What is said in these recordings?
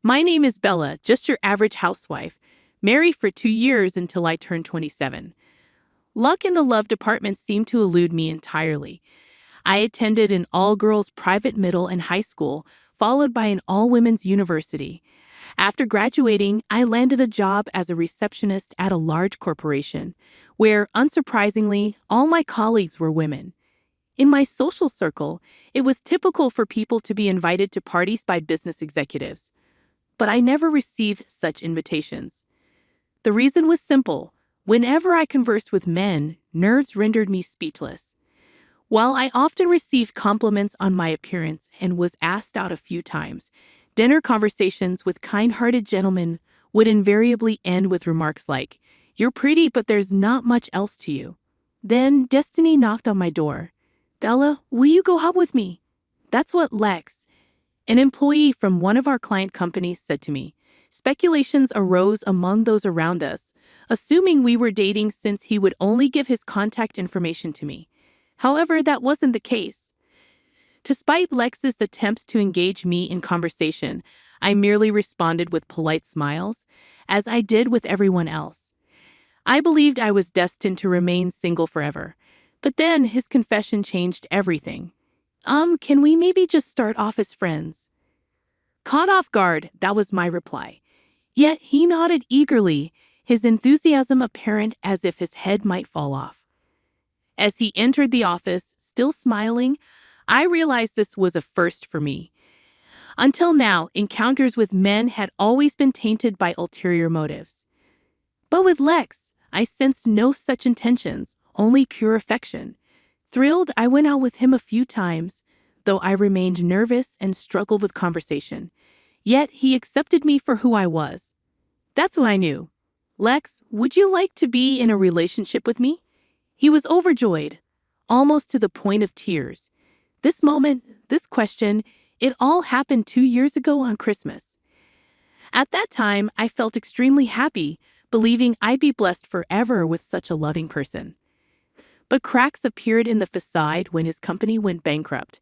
My name is Bella, just your average housewife, married for 2 years until I turned 27. Luck in the love department seemed to elude me entirely. I attended an all-girls private middle and high school, followed by an all-women's university. After graduating, I landed a job as a receptionist at a large corporation, where, unsurprisingly, all my colleagues were women. In my social circle, it was typical for people to be invited to parties by business executives. But I never received such invitations. The reason was simple. Whenever I conversed with men, nerves rendered me speechless. While I often received compliments on my appearance and was asked out a few times, dinner conversations with kind-hearted gentlemen would invariably end with remarks like, "You're pretty, but there's not much else to you." Then destiny knocked on my door. "Bella, will you go out with me?" That's what Lex, an employee from one of our client companies, said to me. Speculations arose among those around us, assuming we were dating since he would only give his contact information to me. However, that wasn't the case. Despite Lex's attempts to engage me in conversation, I merely responded with polite smiles, as I did with everyone else. I believed I was destined to remain single forever. But then his confession changed everything. Can we maybe just start off as friends?" Caught off guard, that was my reply. Yet he nodded eagerly, his enthusiasm apparent as if his head might fall off. As he entered the office, still smiling, I realized this was a first for me. Until now, encounters with men had always been tainted by ulterior motives. But with Lex, I sensed no such intentions, only pure affection. Thrilled, I went out with him a few times, though I remained nervous and struggled with conversation. Yet he accepted me for who I was. That's when I knew. "Lex, would you like to be in a relationship with me?" He was overjoyed, almost to the point of tears. This moment, this question, it all happened 2 years ago on Christmas. At that time, I felt extremely happy, believing I'd be blessed forever with such a loving person. But cracks appeared in the facade when his company went bankrupt.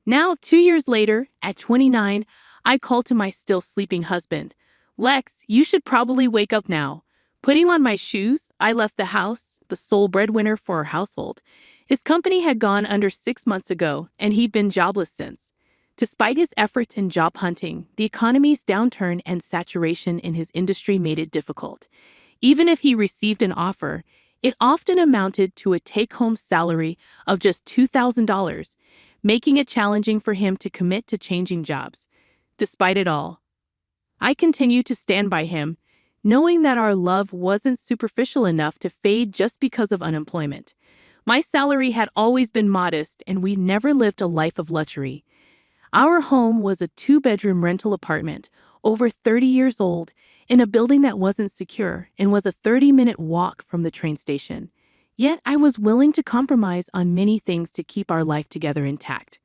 Now, 2 years later, at 29, I called to my still sleeping husband. "Lex, you should probably wake up now." Putting on my shoes, I left the house, the sole breadwinner for our household. His company had gone under 6 months ago, and he'd been jobless since. Despite his efforts in job hunting, the economy's downturn and saturation in his industry made it difficult. Even if he received an offer, it often amounted to a take-home salary of just $2,000, making it challenging for him to commit to changing jobs. Despite it all, I continued to stand by him, knowing that our love wasn't superficial enough to fade just because of unemployment. My salary had always been modest, and we never lived a life of luxury. Our home was a 2-bedroom rental apartment, over 30 years old, in a building that wasn't secure and was a 30-minute walk from the train station. Yet I was willing to compromise on many things to keep our life together intact.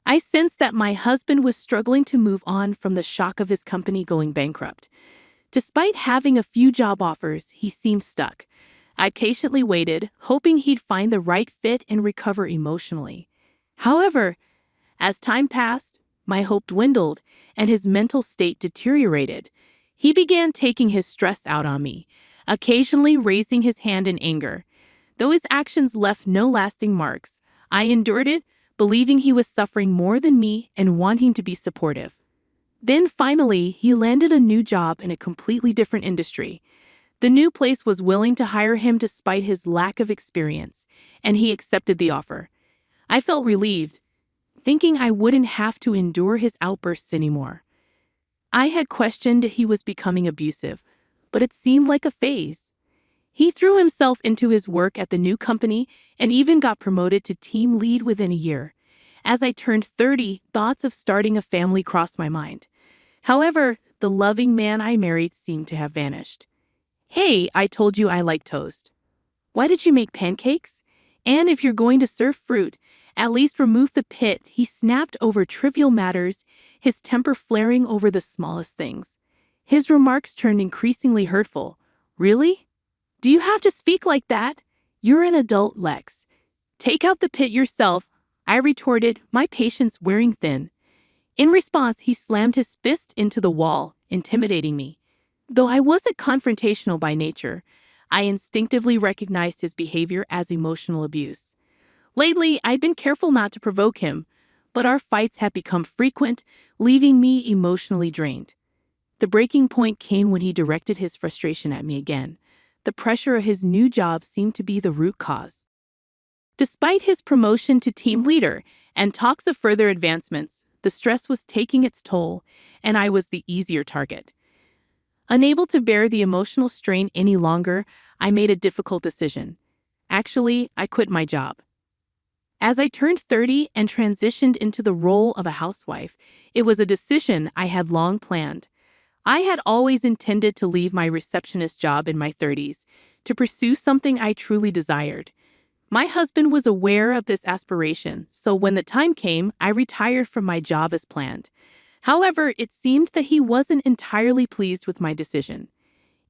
I sensed that my husband was struggling to move on from the shock of his company going bankrupt. Despite having a few job offers, he seemed stuck. I patiently waited, hoping he'd find the right fit and recover emotionally. However, as time passed, my hope dwindled and his mental state deteriorated. He began taking his stress out on me, occasionally raising his hand in anger. Though his actions left no lasting marks, I endured it, believing he was suffering more than me and wanting to be supportive. Then finally, he landed a new job in a completely different industry. The new place was willing to hire him despite his lack of experience, and he accepted the offer. I felt relieved, thinking I wouldn't have to endure his outbursts anymore. I had questioned if he was becoming abusive, but it seemed like a phase. He threw himself into his work at the new company and even got promoted to team lead within a year. As I turned 30, thoughts of starting a family crossed my mind. However, the loving man I married seemed to have vanished. "Hey, I told you I like toast. Why did you make pancakes? And if you're going to serve fruit, at least remove the pit." He snapped over trivial matters, his temper flaring over the smallest things. His remarks turned increasingly hurtful. "Really? Do you have to speak like that? You're an adult, Lex. Take out the pit yourself," I retorted, my patience wearing thin. In response, he slammed his fist into the wall, intimidating me. Though I wasn't confrontational by nature, I instinctively recognized his behavior as emotional abuse. Lately, I'd been careful not to provoke him, but our fights had become frequent, leaving me emotionally drained. The breaking point came when he directed his frustration at me again. The pressure of his new job seemed to be the root cause. Despite his promotion to team leader and talks of further advancements, the stress was taking its toll, and I was the easier target. Unable to bear the emotional strain any longer, I made a difficult decision. Actually, I quit my job. As I turned 30 and transitioned into the role of a housewife, it was a decision I had long planned. I had always intended to leave my receptionist job in my 30s to pursue something I truly desired. My husband was aware of this aspiration, so when the time came, I retired from my job as planned. However, it seemed that he wasn't entirely pleased with my decision.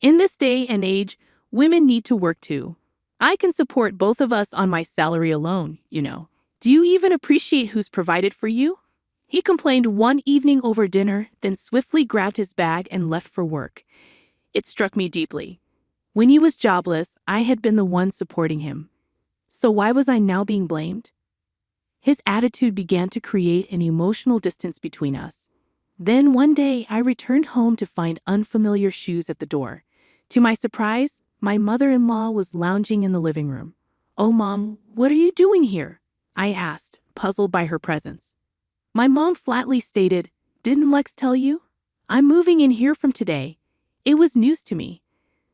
In this day and age, women need to work too. I can support both of us on my salary alone, you know. Do you even appreciate who's provided for you? He complained one evening over dinner, then swiftly grabbed his bag and left for work. It struck me deeply. When he was jobless, I had been the one supporting him. So why was I now being blamed? His attitude began to create an emotional distance between us. Then one day, I returned home to find unfamiliar shoes at the door. To my surprise, my mother-in-law was lounging in the living room. "Oh, Mom, what are you doing here?" I asked, puzzled by her presence. My mom flatly stated, "Didn't Lex tell you? I'm moving in here from today." It was news to me.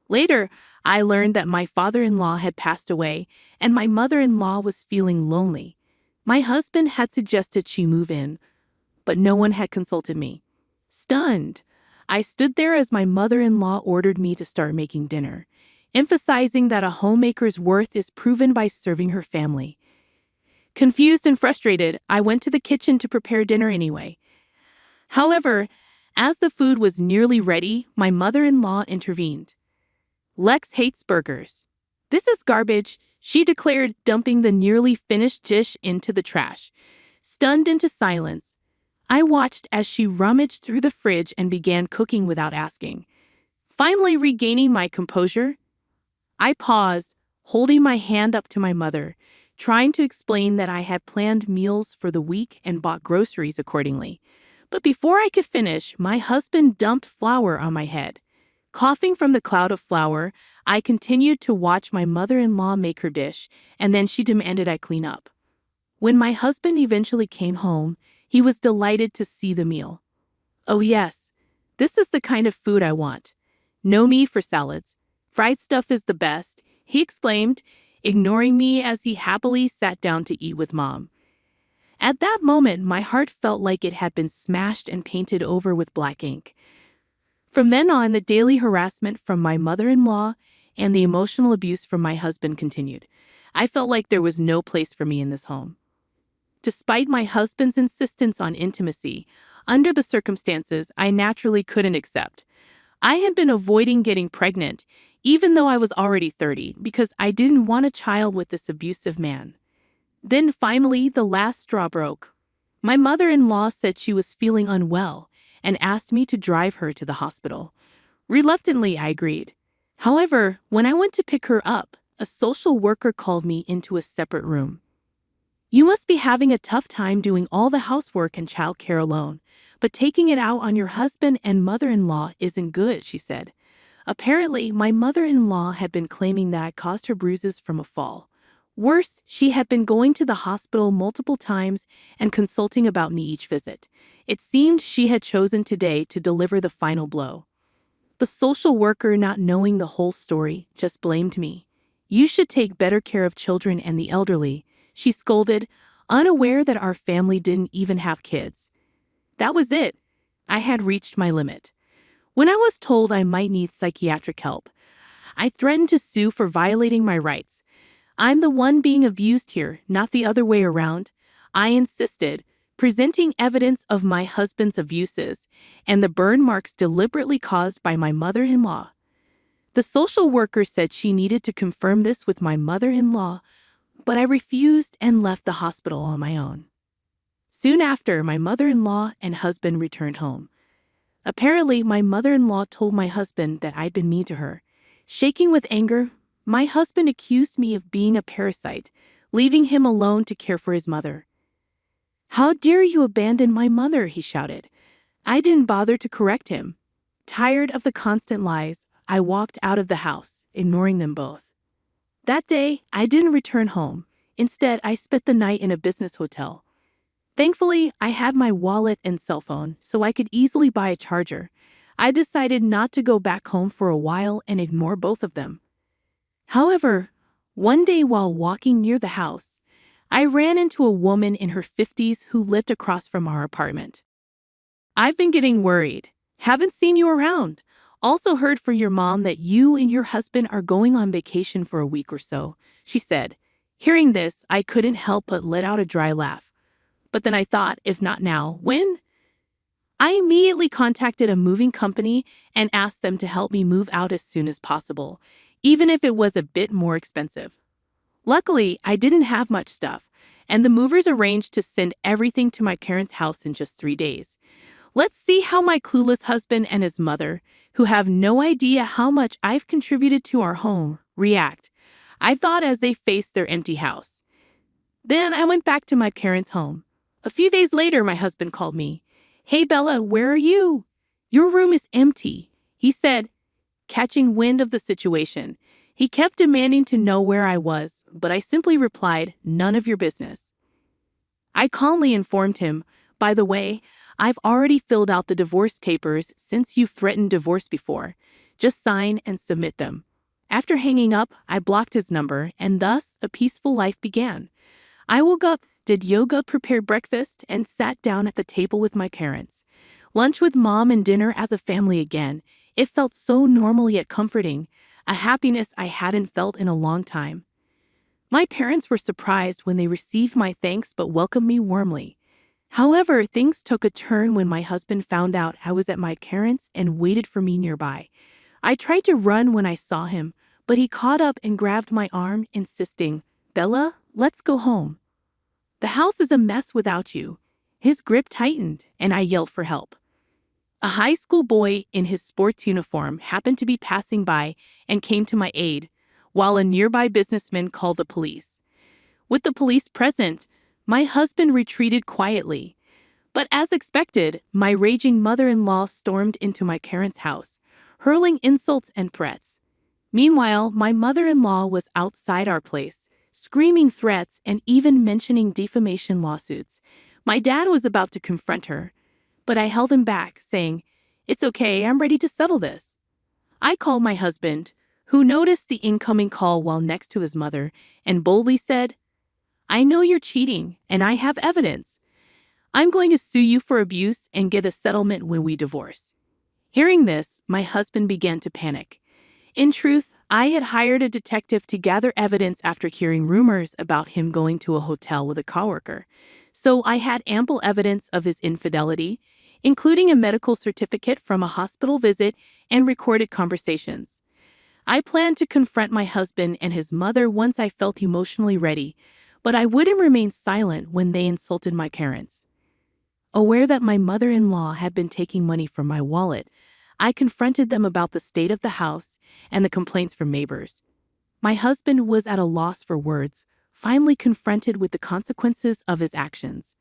Later, I learned that my father-in-law had passed away and my mother-in-law was feeling lonely. My husband had suggested she move in, but no one had consulted me. Stunned, I stood there as my mother-in-law ordered me to start making dinner, emphasizing that a homemaker's worth is proven by serving her family. Confused and frustrated, I went to the kitchen to prepare dinner anyway. However, as the food was nearly ready, my mother-in-law intervened. "Lex hates burgers. This is garbage," she declared, dumping the nearly finished dish into the trash. Stunned into silence, I watched as she rummaged through the fridge and began cooking without asking. Finally regaining my composure, I paused, holding my hand up to my mother, trying to explain that I had planned meals for the week and bought groceries accordingly. But before I could finish, my husband dumped flour on my head. Coughing from the cloud of flour, I continued to watch my mother-in-law make her dish, and then she demanded I clean up. When my husband eventually came home, he was delighted to see the meal. "Oh yes, this is the kind of food I want. No meat for salads. Fried stuff is the best," he exclaimed, ignoring me as he happily sat down to eat with Mom. At that moment, my heart felt like it had been smashed and painted over with black ink. From then on, the daily harassment from my mother-in-law and the emotional abuse from my husband continued. I felt like there was no place for me in this home. Despite my husband's insistence on intimacy, under the circumstances, I naturally couldn't accept. I had been avoiding getting pregnant, even though I was already 30, because I didn't want a child with this abusive man. Then finally, the last straw broke. My mother-in-law said she was feeling unwell and asked me to drive her to the hospital. Reluctantly, I agreed. However, when I went to pick her up, a social worker called me into a separate room. "You must be having a tough time doing all the housework and childcare alone, but taking it out on your husband and mother-in-law isn't good," she said. Apparently, my mother-in-law had been claiming that I caused her bruises from a fall. Worse, she had been going to the hospital multiple times and consulting about me each visit. It seemed she had chosen today to deliver the final blow. The social worker, not knowing the whole story, just blamed me. "You should take better care of children and the elderly," she scolded, unaware that our family didn't even have kids. That was it. I had reached my limit. When I was told I might need psychiatric help, I threatened to sue for violating my rights. "I'm the one being abused here, not the other way around," I insisted, presenting evidence of my husband's abuses and the burn marks deliberately caused by my mother-in-law. The social worker said she needed to confirm this with my mother-in-law, but I refused and left the hospital on my own. Soon after, my mother-in-law and husband returned home. Apparently, my mother-in-law told my husband that I'd been mean to her. Shaking with anger, my husband accused me of being a parasite, leaving him alone to care for his mother. "How dare you abandon my mother?" he shouted. I didn't bother to correct him. Tired of the constant lies, I walked out of the house, ignoring them both. That day, I didn't return home. Instead, I spent the night in a business hotel. Thankfully, I had my wallet and cell phone, so I could easily buy a charger. I decided not to go back home for a while and ignore both of them. However, one day while walking near the house, I ran into a woman in her 50s who lived across from our apartment. "I've been getting worried. Haven't seen you around. Also heard from your mom that you and your husband are going on vacation for a week or so," she said. Hearing this, I couldn't help but let out a dry laugh. But then I thought, if not now, when? I immediately contacted a moving company and asked them to help me move out as soon as possible, even if it was a bit more expensive. Luckily, I didn't have much stuff, and the movers arranged to send everything to my parents' house in just 3 days. Let's see how my clueless husband and his mother, who have no idea how much I've contributed to our home, react, I thought, as they faced their empty house. Then I went back to my parents' home. A few days later, my husband called me. "Hey Bella, where are you? Your room is empty," he said, catching wind of the situation. He kept demanding to know where I was, but I simply replied, "None of your business." I calmly informed him, "By the way, I've already filled out the divorce papers since you've threatened divorce before. Just sign and submit them." After hanging up, I blocked his number, and thus a peaceful life began. I woke up, did yoga, prepared breakfast, and sat down at the table with my parents. Lunch with mom and dinner as a family again. It felt so normal yet comforting, a happiness I hadn't felt in a long time. My parents were surprised when they received my thanks but welcomed me warmly. However, things took a turn when my husband found out I was at my parents' and waited for me nearby. I tried to run when I saw him, but he caught up and grabbed my arm, insisting, "Bella, let's go home. The house is a mess without you." His grip tightened, and I yelled for help. A high school boy in his sports uniform happened to be passing by and came to my aid, while a nearby businessman called the police. With the police present, my husband retreated quietly. But as expected, my raging mother-in-law stormed into my parents' house, hurling insults and threats. Meanwhile, my mother-in-law was outside our place, screaming threats and even mentioning defamation lawsuits. My dad was about to confront her, but I held him back, saying, "It's okay, I'm ready to settle this." I called my husband, who noticed the incoming call while next to his mother, and boldly said, "I know you're cheating, and I have evidence. I'm going to sue you for abuse and get a settlement when we divorce." Hearing this, my husband began to panic. In truth, I had hired a detective to gather evidence after hearing rumors about him going to a hotel with a coworker. So I had ample evidence of his infidelity, including a medical certificate from a hospital visit and recorded conversations. I planned to confront my husband and his mother once I felt emotionally ready, but I wouldn't remain silent when they insulted my parents. Aware that my mother-in-law had been taking money from my wallet, I confronted them about the state of the house and the complaints from neighbors. My husband was at a loss for words, finally confronted with the consequences of his actions.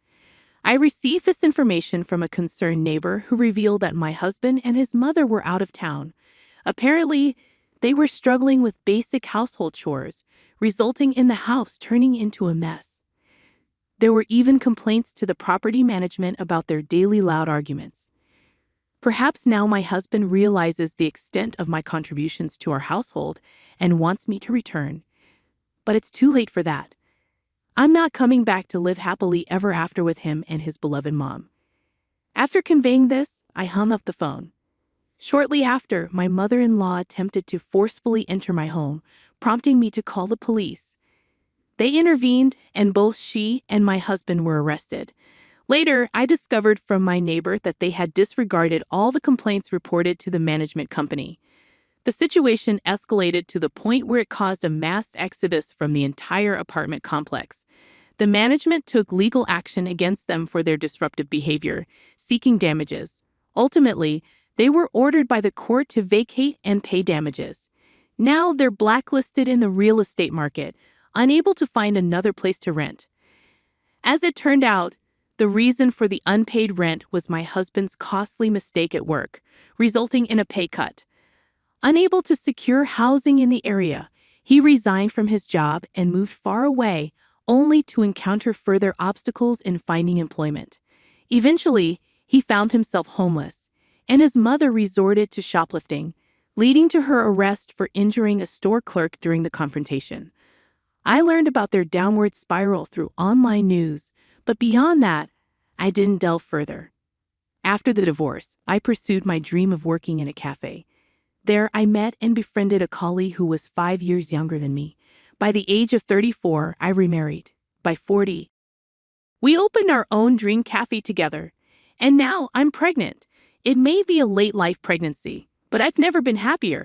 I received this information from a concerned neighbor who revealed that my husband and his mother were out of town. Apparently, they were struggling with basic household chores, resulting in the house turning into a mess. There were even complaints to the property management about their daily loud arguments. Perhaps now my husband realizes the extent of my contributions to our household and wants me to return. But it's too late for that. I'm not coming back to live happily ever after with him and his beloved mom. After conveying this, I hung up the phone. Shortly after, my mother-in-law attempted to forcefully enter my home, prompting me to call the police. They intervened, and both she and my husband were arrested. Later, I discovered from my neighbor that they had disregarded all the complaints reported to the management company. The situation escalated to the point where it caused a mass exodus from the entire apartment complex. The management took legal action against them for their disruptive behavior, seeking damages. Ultimately, they were ordered by the court to vacate and pay damages. Now they're blacklisted in the real estate market, unable to find another place to rent. As it turned out, the reason for the unpaid rent was my husband's costly mistake at work, resulting in a pay cut. Unable to secure housing in the area, he resigned from his job and moved far away, only to encounter further obstacles in finding employment. Eventually, he found himself homeless, and his mother resorted to shoplifting, leading to her arrest for injuring a store clerk during the confrontation. I learned about their downward spiral through online news, but beyond that, I didn't delve further. After the divorce, I pursued my dream of working in a cafe. There, I met and befriended a colleague who was 5 years younger than me. By the age of 34, I remarried. By 40, we opened our own dream cafe together. And now I'm pregnant. It may be a late-life pregnancy, but I've never been happier.